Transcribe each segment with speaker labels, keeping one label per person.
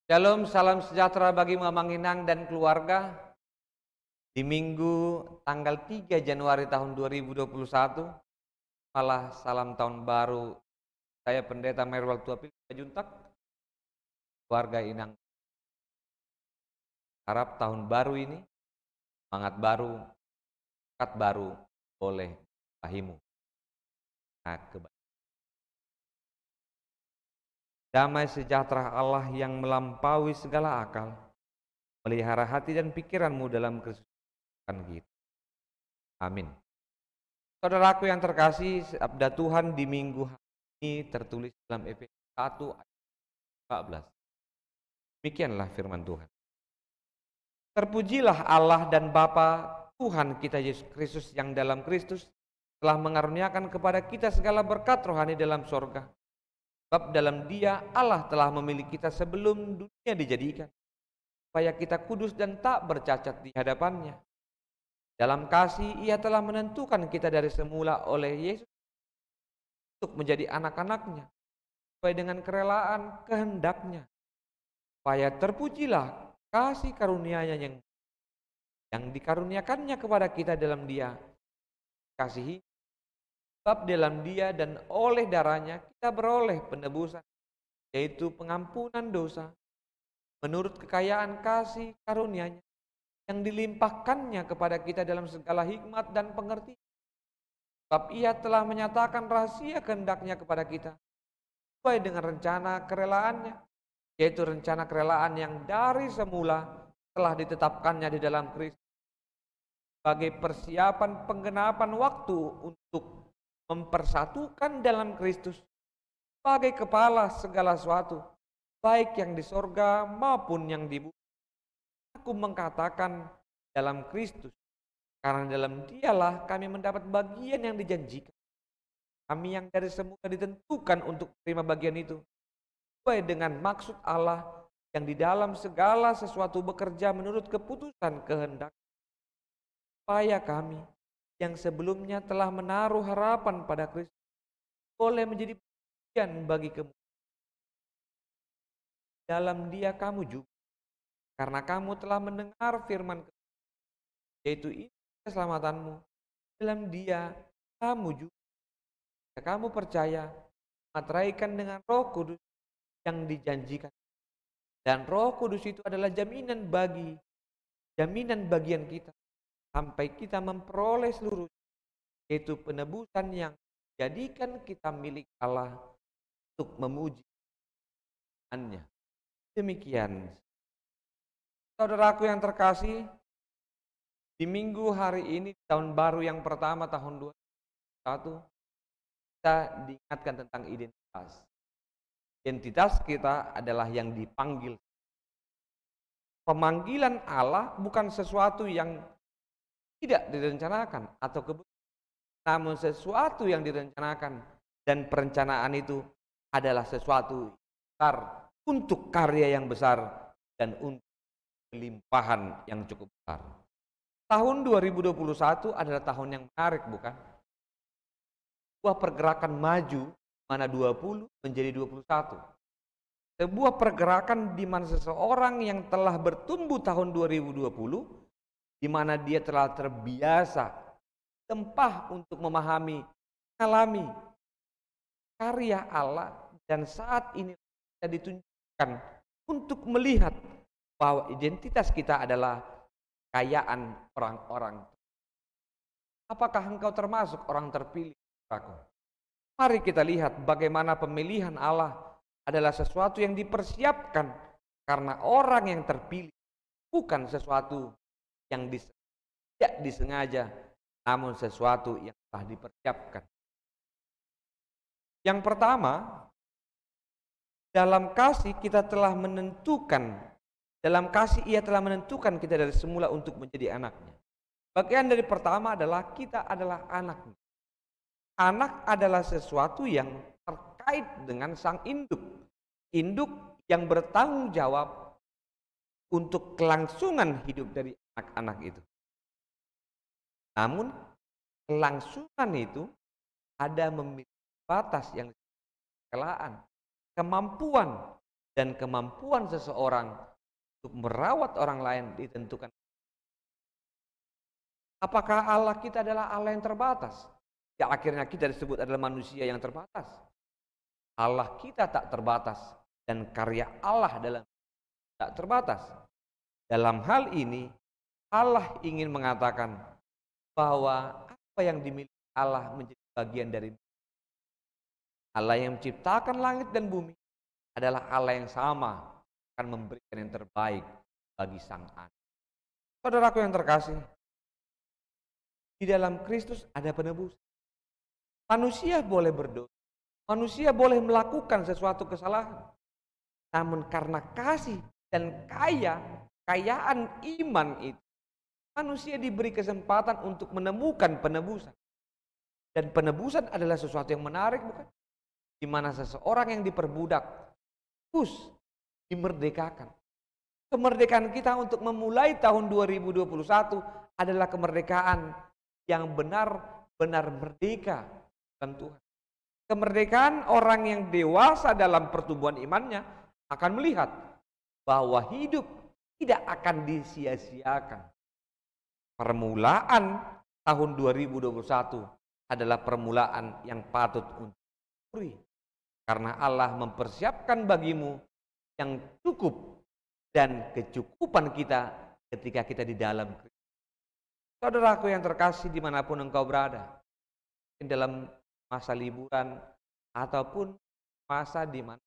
Speaker 1: Shalom, salam sejahtera bagi Mama Nginang dan keluarga. Di Minggu tanggal 3 Januari tahun 2021, malah salam tahun baru saya Pendeta Merwal Tuapil Juntak, keluarga Inang. Harap tahun baru ini, semangat baru, bakat baru oleh bahimu. Nah, damai sejahtera Allah yang melampaui segala akal, melihara hati dan pikiranmu dalam Kristus kita. Amin. Saudaraku yang terkasih, sabda Tuhan di minggu ini tertulis dalam Efesus 1 ayat 14. Demikianlah firman Tuhan. Terpujilah Allah dan Bapa Tuhan kita Yesus Kristus yang dalam Kristus telah mengaruniakan kepada kita segala berkat rohani dalam sorga. Sebab dalam Dia Allah telah memilih kita sebelum dunia dijadikan, supaya kita kudus dan tak bercacat di hadapannya. Dalam kasih Ia telah menentukan kita dari semula oleh Yesus untuk menjadi anak-anaknya, sesuai dengan kerelaan kehendaknya, supaya terpujilah kasih karunia-Nya yang dikaruniakannya kepada kita dalam Dia. Kasihi, sebab dalam Dia dan oleh darahnya kita beroleh penebusan, yaitu pengampunan dosa, menurut kekayaan kasih karunia-Nya yang dilimpahkannya kepada kita dalam segala hikmat dan pengertian. Sebab Ia telah menyatakan rahasia kehendak-Nya kepada kita, sesuai dengan rencana kerelaannya, yaitu rencana kerelaan yang dari semula telah ditetapkannya di dalam Kristus sebagai persiapan penggenapan waktu untuk mempersatukan dalam Kristus sebagai kepala segala sesuatu, baik yang di sorga maupun yang di bumi. Aku mengatakan dalam Kristus, karena dalam Dialah kami mendapat bagian yang dijanjikan. Kami yang dari semula ditentukan untuk terima bagian itu, sesuai dengan maksud Allah yang di dalam segala sesuatu bekerja menurut keputusan kehendak, supaya kami yang sebelumnya telah menaruh harapan pada Kristus boleh menjadi bagian bagi kemuliaan. Dalam Dia kamu juga, karena kamu telah mendengar firman Kristus, yaitu ini keselamatanmu. Dalam Dia kamu juga, kamu percaya, materaikan dengan Roh Kudus yang dijanjikan. Dan Roh Kudus itu adalah jaminan bagian kita sampai kita memperoleh seluruh, yaitu penebusan yang jadikan kita milik Allah untuk memuji-Nya. Demikian, saudaraku yang terkasih, di minggu hari ini, tahun baru yang pertama tahun 2021, kita diingatkan tentang identitas. Identitas kita adalah yang dipanggil. Pemanggilan Allah bukan sesuatu yang tidak direncanakan atau kebetulan, namun sesuatu yang direncanakan, dan perencanaan itu adalah sesuatu besar untuk karya yang besar dan untuk kelimpahan yang cukup besar. Tahun 2021 adalah tahun yang menarik, bukan? Sebuah pergerakan maju mana 20 menjadi 21. Sebuah pergerakan di mana seseorang yang telah bertumbuh tahun 2020, di mana dia telah terbiasa tempah untuk memahami, mengalami karya Allah, dan saat ini kita ditunjukkan untuk melihat bahwa identitas kita adalah kekayaan orang-orang. Apakah engkau termasuk orang terpilih? Mari kita lihat bagaimana pemilihan Allah adalah sesuatu yang dipersiapkan karena orang yang terpilih, bukan sesuatu yang tidak disengaja, namun sesuatu yang telah dipersiapkan. Yang pertama, dalam kasih kita telah menentukan, dalam kasih Ia telah menentukan kita dari semula untuk menjadi anaknya. Bagian dari pertama adalah kita adalah anaknya. Anak adalah sesuatu yang terkait dengan sang induk. Induk yang bertanggung jawab untuk kelangsungan hidup dari anak-anak itu. Namun kelangsungan itu ada memiliki batas yang kelaan, kemampuan dan kemampuan seseorang untuk merawat orang lain ditentukan. Apakah Allah kita adalah Allah yang terbatas? Ya akhirnya kita disebut adalah manusia yang terbatas. Allah kita tak terbatas dan karya Allah tak terbatas. Dalam hal ini Allah ingin mengatakan bahwa apa yang dimiliki Allah menjadi bagian dari Allah yang menciptakan langit dan bumi adalah Allah yang sama akan memberikan yang terbaik bagi sang anak. Saudaraku yang terkasih, di dalam Kristus ada penebus. Manusia boleh berdosa, manusia boleh melakukan sesuatu kesalahan. Namun karena kasih dan kekayaan iman itu, manusia diberi kesempatan untuk menemukan penebusan. Dan penebusan adalah sesuatu yang menarik, bukan? Di mana seseorang yang diperbudak terus dimerdekakan. Kemerdekaan kita untuk memulai tahun 2021 adalah kemerdekaan yang benar-benar merdeka dalam Tuhan. Kemerdekaan orang yang dewasa dalam pertumbuhan imannya akan melihat bahwa hidup tidak akan disia-siakan. Permulaan tahun 2021 adalah permulaan yang patut untuk disyukuri. Karena Allah mempersiapkan bagimu yang cukup dan kecukupan kita ketika kita di dalam Kristus. Saudaraku yang terkasih dimanapun engkau berada, dalam masa liburan ataupun masa di mana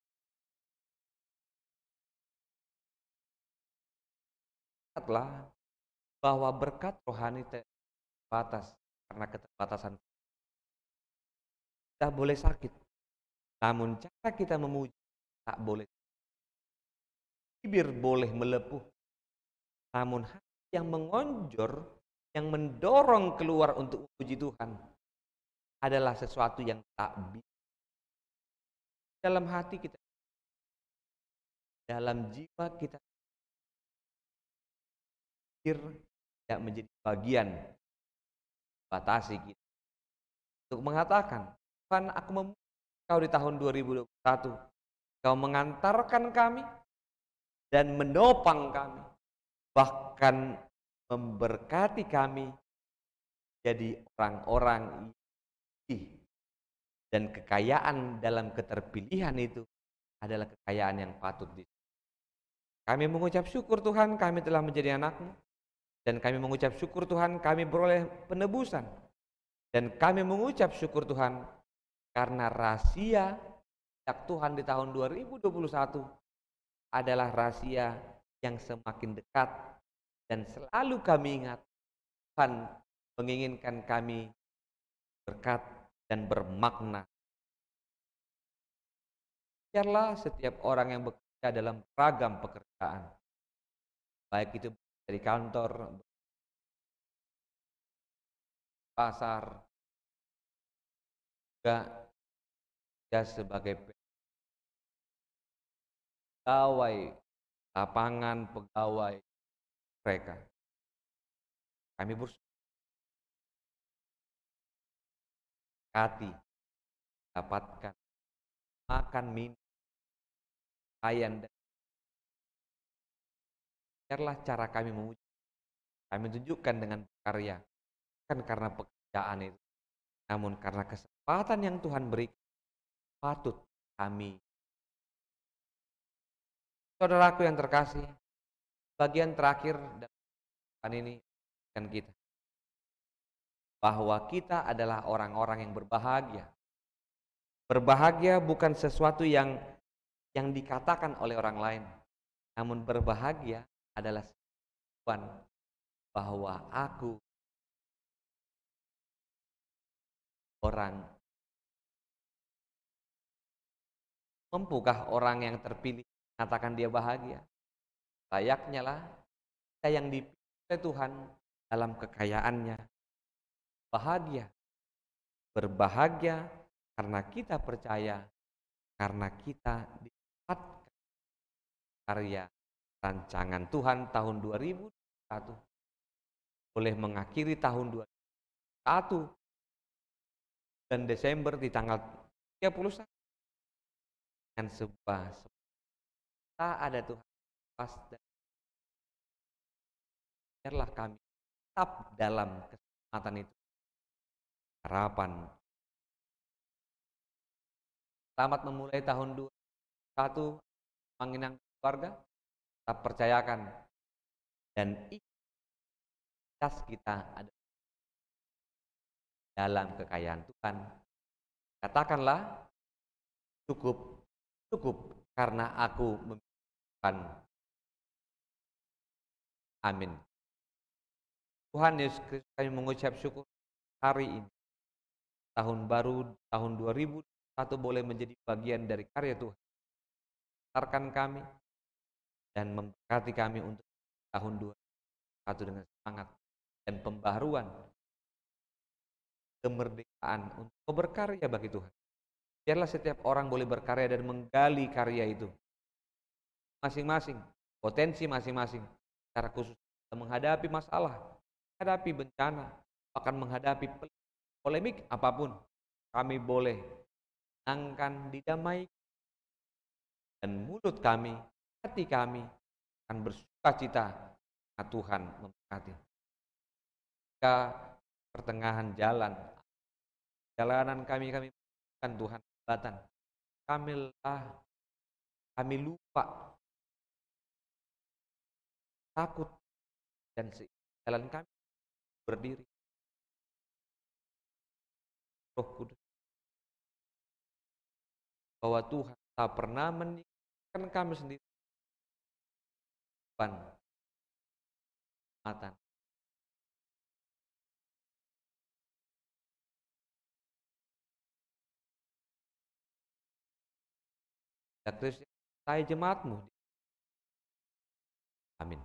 Speaker 1: ingatlah bahwa berkat rohani terbatas karena keterbatasan. Kita boleh sakit, namun cara kita memuji tak boleh. Bibir boleh melepuh, namun hati yang mengonjor, yang mendorong keluar untuk memuji Tuhan adalah sesuatu yang tak bisa. Dalam hati kita, dalam jiwa kita, tidak menjadi bagian batasi kita untuk mengatakan, Tuhan, aku memuji Kau di tahun 2021. Kau mengantarkan kami dan menopang kami, bahkan memberkati kami jadi orang-orang dan kekayaan dalam keterpilihan itu adalah kekayaan yang patut kami mengucap syukur Tuhan kami telah menjadi anak-Mu, dan kami mengucap syukur Tuhan kami beroleh penebusan, dan kami mengucap syukur Tuhan karena rahasia Tuhan di tahun 2021 adalah rahasia yang semakin dekat dan selalu kami ingat. Tuhan menginginkan kami berkat dan bermakna. Biarlah setiap orang yang bekerja dalam beragam pekerjaan, baik itu dari kantor, pasar, juga sebagai pegawai lapangan, pegawai mereka. Kami bersyukur dapatkan makan, minum, layan, dan biarlah cara kami memuji, kami tunjukkan dengan karya, bukan karena pekerjaan itu, namun karena kesempatan yang Tuhan beri, patut kami. Saudaraku yang terkasih, bagian terakhir dan ini kan kita, bahwa kita adalah orang-orang yang berbahagia. Berbahagia bukan sesuatu yang dikatakan oleh orang lain, namun berbahagia adalah sesuatu bahwa aku orang. Mampukah orang yang terpilih mengatakan dia bahagia? Layaknya lah kita yang dipilih oleh Tuhan dalam kekayaannya bahagia. Berbahagia karena kita percaya, karena kita dapatkan karya rancangan Tuhan tahun 2021 boleh mengakhiri tahun 2021 dan Desember di tanggal 31 dengan sebuah Tak ada Tuhan pas dan biarlah kami tetap dalam kesempatan itu. Harapan. Selamat memulai tahun 2021 menginang keluarga. Tetap percayakan dan ikhlas kita ada dalam kekayaan Tuhan. Katakanlah cukup, cukup karena aku memiliki Tuhan. Amin. Tuhan Yesus Kristus, kami mengucap syukur hari ini. Tahun baru, tahun 2021 boleh menjadi bagian dari karya Tuhan. Sertakan kami dan memberkati kami untuk tahun 2021 dengan semangat dan pembaharuan, kemerdekaan untuk berkarya bagi Tuhan. Biarlah setiap orang boleh berkarya dan menggali karya itu masing-masing, potensi masing-masing, secara khusus menghadapi masalah, menghadapi bencana, bahkan menghadapi polemik apapun, kami boleh menangkan didamai dan mulut kami, hati kami akan bersuka cita karena Tuhan memberkati. Jika pertengahan jalan, jalanan kami bukan Tuhan hambatan, kami lupa, takut, dan jalan kami berdiri. Roh Kudus, bahwa Tuhan tak pernah meninggalkan kami sendiri. Tuhan, mata. Ya Kristus, saya jemaatmu. Amin.